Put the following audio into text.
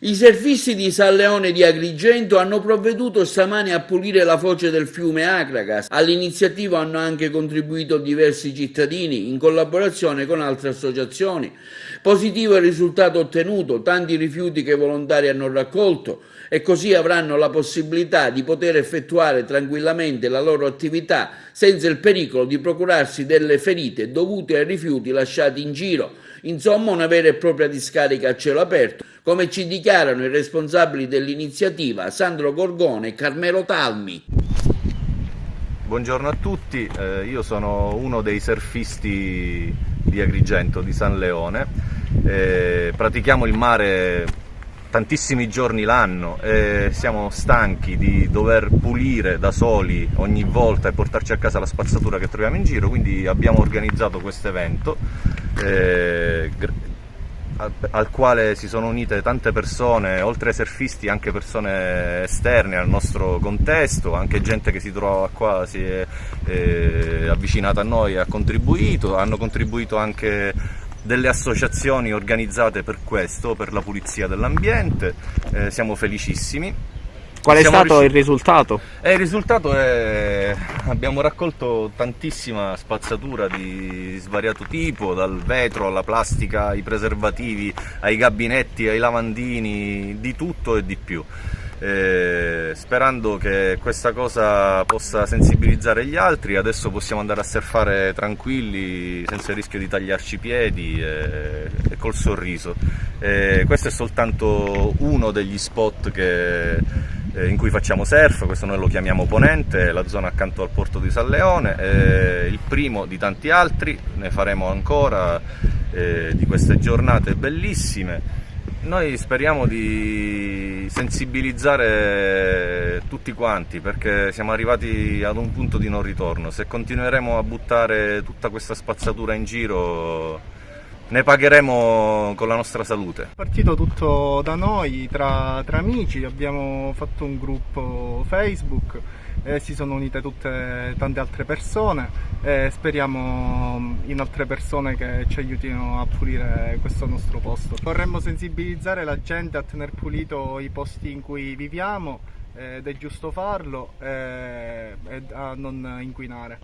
I surfisti di San Leone di Agrigento hanno provveduto stamane a pulire la foce del fiume Acragas. All'iniziativa hanno anche contribuito diversi cittadini in collaborazione con altre associazioni. Positivo il risultato ottenuto, tanti rifiuti che i volontari hanno raccolto e così avranno la possibilità di poter effettuare tranquillamente la loro attività senza il pericolo di procurarsi delle ferite dovute ai rifiuti lasciati in giro. Insomma, una vera e propria discarica a cielo aperto, come ci dichiarano i responsabili dell'iniziativa Sandro Gorgone e Carmelo Talmi. Buongiorno a tutti, io sono uno dei surfisti di Agrigento, di San Leone. Pratichiamo il mare tantissimi giorni l'anno e siamo stanchi di dover pulire da soli ogni volta e portarci a casa la spazzatura che troviamo in giro, quindi abbiamo organizzato questo evento al quale si sono unite tante persone, oltre ai surfisti anche persone esterne al nostro contesto, anche gente che si trova qua, si è avvicinata a noi e ha contribuito. Hanno contribuito anche delle associazioni organizzate per questo, per la pulizia dell'ambiente. Siamo felicissimi. Qual è stato il risultato? Il risultato è abbiamo raccolto tantissima spazzatura di svariato tipo, dal vetro alla plastica, ai preservativi, ai gabinetti, ai lavandini, di tutto e di più. Sperando che questa cosa possa sensibilizzare gli altri, adesso possiamo andare a surfare tranquilli, senza il rischio di tagliarci i piedi e col sorriso. Questo è soltanto uno degli spot in cui facciamo surf. Questo noi lo chiamiamo Ponente, la zona accanto al porto di San Leone, il primo di tanti altri. Ne faremo ancora di queste giornate bellissime. Noi speriamo di sensibilizzare tutti quanti, perché siamo arrivati ad un punto di non ritorno. Se continueremo a buttare tutta questa spazzatura in giro, ne pagheremo con la nostra salute. È partito tutto da noi, tra amici, abbiamo fatto un gruppo Facebook e si sono unite tante altre persone e speriamo in altre persone che ci aiutino a pulire questo nostro posto. Vorremmo sensibilizzare la gente a tener pulito i posti in cui viviamo ed è giusto farlo e a non inquinare.